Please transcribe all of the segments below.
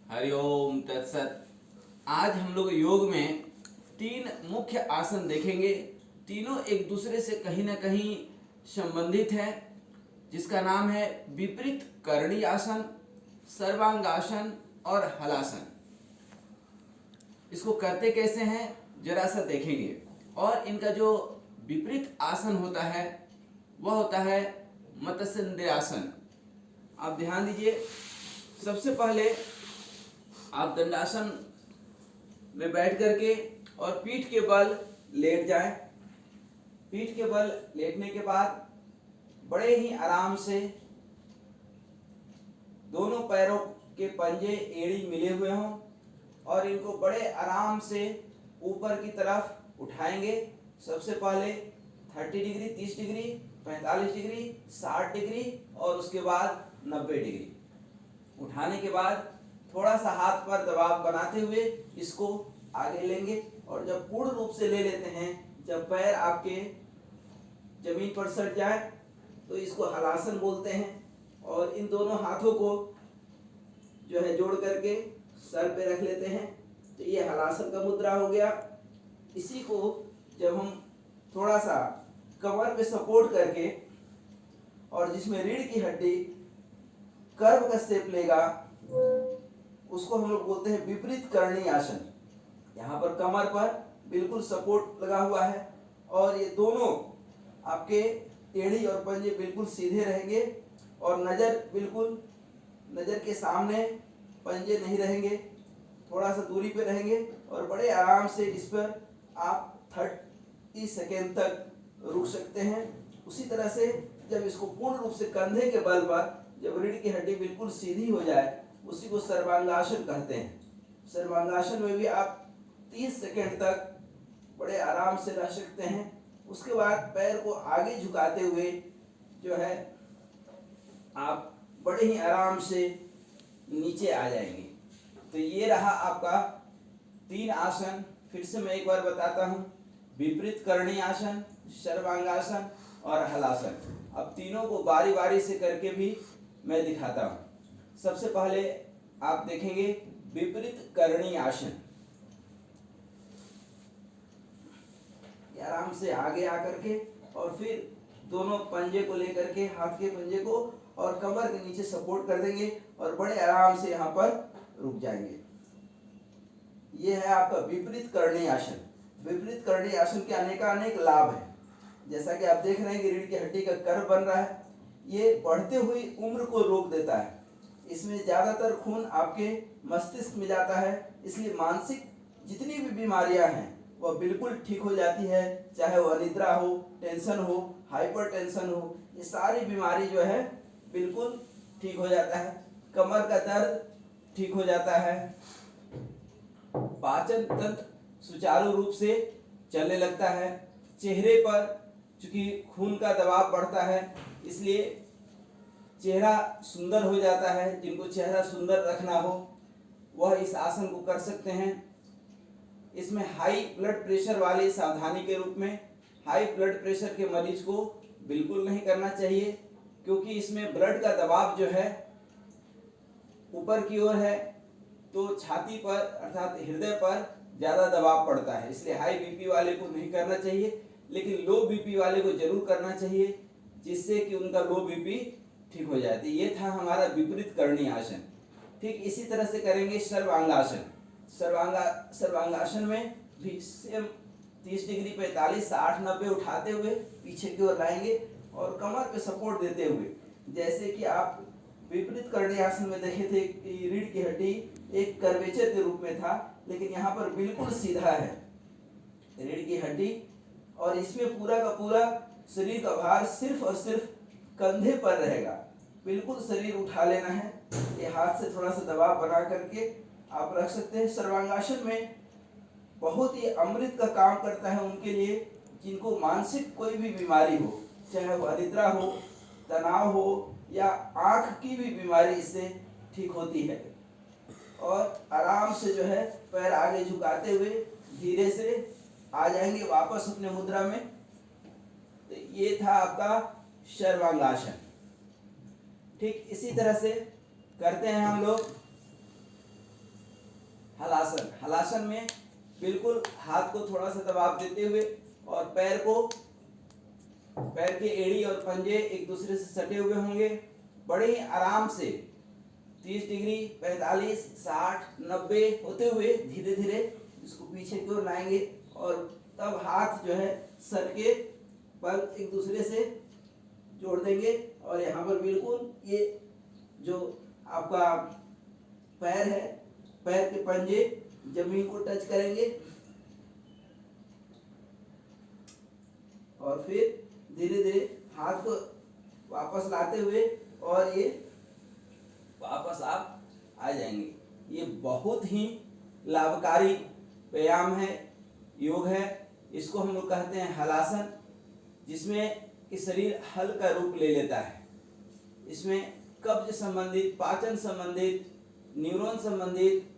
हरिओम तत्सत। आज हम लोग योग में तीन मुख्य आसन देखेंगे। तीनों एक दूसरे से कहीं ना कहीं संबंधित है, जिसका नाम है विपरीत करणी आसन, सर्वांगासन और हलासन। इसको करते कैसे हैं जरा सा देखेंगे। और इनका जो विपरीत आसन होता है वह होता है मत्स्येंद्रासन। आप ध्यान दीजिए। सबसे पहले आप दंडासन में बैठ करके और पीठ के बल लेट जाएं। पीठ के बल लेटने के बाद बड़े ही आराम से दोनों पैरों के पंजे एड़ी मिले हुए हों और इनको बड़े आराम से ऊपर की तरफ उठाएंगे। सबसे पहले 30 डिग्री, 30 डिग्री, 45 डिग्री, 60 डिग्री और उसके बाद 90 डिग्री। उठाने के बाद थोड़ा सा हाथ पर दबाव बनाते हुए इसको आगे लेंगे और जब पूर्ण रूप से ले लेते हैं, जब पैर आपके जमीन पर सट जाए तो इसको हलासन बोलते हैं। और इन दोनों हाथों को जो है जोड़ करके सर पे रख लेते हैं, तो ये हलासन का मुद्रा हो गया। इसी को जब हम थोड़ा सा कमर पे सपोर्ट करके और जिसमें रीढ़ की हड्डी कर्व का शेप लेगा, उसको हम लोग बोलते हैं विपरीत करणी आसन। यहाँ पर कमर पर बिल्कुल सपोर्ट लगा हुआ है और ये दोनों आपके एड़ी और पंजे बिल्कुल सीधे रहेंगे और नजर के सामने पंजे नहीं रहेंगे, थोड़ा सा दूरी पे रहेंगे और बड़े आराम से इस पर आप 30 सेकेंड तक रुक सकते हैं। उसी तरह से जब इसको पूर्ण रूप से कंधे के बल पर जब रीढ़ की हड्डी बिल्कुल सीधी हो जाए, उसी को सर्वांगासन कहते हैं। सर्वांगासन में भी आप 30 सेकेंड तक बड़े आराम से रह सकते हैं। उसके बाद पैर को आगे झुकाते हुए जो है आप बड़े ही आराम से नीचे आ जाएंगे। तो ये रहा आपका 3 आसन। फिर से मैं एक बार बताता हूँ, विपरीत करणी आसन, सर्वांगासन और हलासन। अब तीनों को बारी बारी से करके भी मैं दिखाता हूँ। सबसे पहले आप देखेंगे विपरीत करणी आसन। आराम से आगे आकर के और फिर दोनों पंजे को लेकर के, हाथ के पंजे को और कमर के नीचे सपोर्ट कर देंगे और बड़े आराम से यहाँ पर रुक जाएंगे। ये है आपका विपरीत करणी आसन। विपरीत करणी आसन के अनेक लाभ हैं। जैसा कि आप देख रहे हैं कि रीढ़ की हड्डी का कर्व बन रहा है, ये बढ़ते हुई उम्र को रोक देता है। इसमें ज्यादातर खून आपके मस्तिष्क में जाता है, इसलिए मानसिक जितनी भी बीमारियां हैं वह बिल्कुल ठीक हो जाती है। चाहे वो अनिद्रा हो, टेंशन हो, हाइपर टेंशन हो, ये सारी बीमारी जो है बिल्कुल ठीक हो जाता है। कमर का दर्द ठीक हो जाता है। पाचन तंत्र सुचारू रूप से चलने लगता है। चेहरे पर चूंकि खून का दबाव बढ़ता है, इसलिए चेहरा सुंदर हो जाता है। जिनको चेहरा सुंदर रखना हो वह इस आसन को कर सकते हैं। इसमें हाई ब्लड प्रेशर वाले सावधानी के रूप में, हाई ब्लड प्रेशर के मरीज को बिल्कुल नहीं करना चाहिए, क्योंकि इसमें ब्लड का दबाव जो है ऊपर की ओर है, तो छाती पर अर्थात हृदय पर ज्यादा दबाव पड़ता है। इसलिए हाई बीपी वाले को नहीं करना चाहिए, लेकिन लो बीपी वाले को जरूर करना चाहिए, जिससे कि उनका लो बीपी ठीक हो जाती है। ये था हमारा विपरीत करणी आसन। ठीक इसी तरह से करेंगे सर्वांगासन। सर्वांगासन में भी सेम 30 डिग्री, 45, 60, 90 उठाते हुए पीछे की ओर लाएंगे और कमर पे सपोर्ट देते हुए, जैसे कि आप विपरीत करणी आसन में देखे थे कि रीढ़ की हड्डी एक कर्वेचर के रूप में था, लेकिन यहाँ पर बिल्कुल सीधा है रीढ़ की हड्डी और इसमें पूरा का पूरा शरीर का भार सिर्फ और सिर्फ कंधे पर रहेगा। बिल्कुल शरीर उठा लेना है। ये हाथ से थोड़ा सा दबाव बना करके आप रख सकते हैं। सर्वांगासन में बहुत ही अमृत का काम करता है उनके लिए जिनको मानसिक कोई भी बीमारी हो, चाहे वो अनिद्रा हो, तनाव हो या आंख की भी बीमारी इससे ठीक होती है। और आराम से जो है पैर आगे झुकाते हुए धीरे से आ जाएंगे वापस अपने मुद्रा में। तो ये था आपका सर्वांगासन। ठीक इसी तरह से करते हैं हम लोग हलासन में बिल्कुल हाथ को थोड़ा सा दबाव देते हुए और पैर के एड़ी और पंजे एक दूसरे से सटे हुए होंगे। बड़े ही आराम से 30 डिग्री, 45, 60, 90 होते हुए धीरे धीरे इसको पीछे की ओर लाएंगे और तब हाथ जो है सर के पर एक दूसरे से जोड़ देंगे और यहाँ पर बिल्कुल ये जो आपका पैर है, पैर के पंजे जमीन को टच करेंगे और फिर धीरे धीरे हाथ को वापस लाते हुए और ये वापस आप आ जाएंगे। ये बहुत ही लाभकारी व्यायाम है, योग है। इसको हम लोग कहते हैं हलासन, जिसमें कि शरीर हल्का रूप ले लेता है। इसमें कब्ज संबंधित, पाचन संबंधित, न्यूरॉन संबंधित,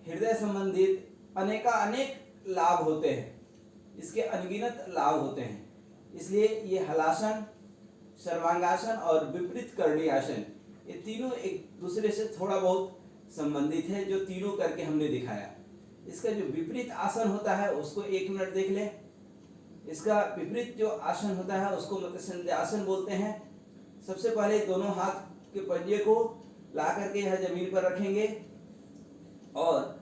हृदय संबंधित अनेक लाभ होते हैं। इसके अनगिनत लाभ होते हैं। इसलिए ये हलासन, सर्वांगासन और विपरीत करणी आसन, ये तीनों एक दूसरे से थोड़ा बहुत संबंधित है, जो तीनों करके हमने दिखाया। इसका जो विपरीत आसन होता है उसको 1 मिनट देख लें। इसका विपरीत जो आसन होता है उसको मत्स्यंद्यासन बोलते हैं। सबसे पहले दोनों हाथ के पंजे को ला करके यह जमीन पर रखेंगे और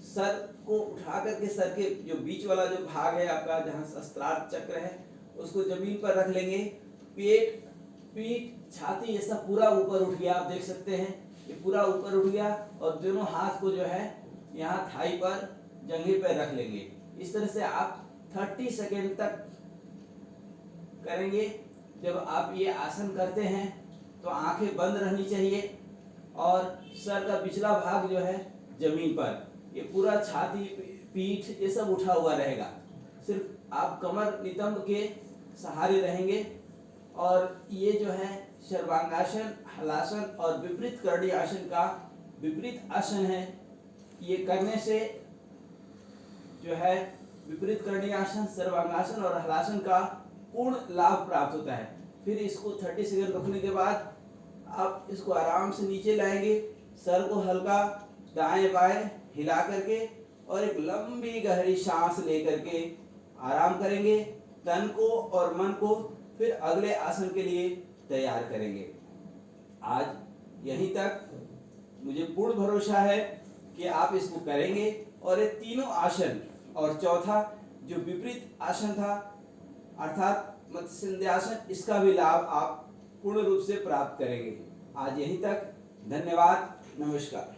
सर को उठा करके सर के जो बीच वाला जो भाग है आपका, जहाँ सहस्त्रार चक्र है, उसको जमीन पर रख लेंगे। पेट, पीठ, छाती ये सब पूरा ऊपर उठ गया, आप देख सकते हैं ये पूरा ऊपर उठ गया। और दोनों हाथ को जो है यहाँ थाई पर, जंघे पर रख लेंगे। इस तरह से आप 30 सेकेंड तक करेंगे। जब आप ये आसन करते हैं तो आंखें बंद रहनी चाहिए और सर का पिछला भाग जो है जमीन पर, ये पूरा छाती, पीठ ये सब उठा हुआ रहेगा। सिर्फ आप कमर नितंब के सहारे रहेंगे। और ये जो है सर्वांगासन, हलासन और विपरीत करणी आसन का विपरीत आसन है। ये करने से जो है विपरीत करणी आसन, सर्वांगासन और हलासन का पूर्ण लाभ प्राप्त होता है। फिर इसको 30 सेकंड रखने के बाद आप इसको आराम से नीचे लाएंगे, सर को हल्का दाएं बाएं हिला करके और एक लंबी गहरी सांस लेकर के आराम करेंगे। तन को और मन को फिर अगले आसन के लिए तैयार करेंगे। आज यहीं तक। मुझे पूर्ण भरोसा है कि आप इसको करेंगे और ये तीनों आसन और चौथा जो विपरीत आसन था अर्थात मत्स्यंद्यासन, इसका भी लाभ आप पूर्ण रूप से प्राप्त करेंगे। आज यहीं तक। धन्यवाद। नमस्कार।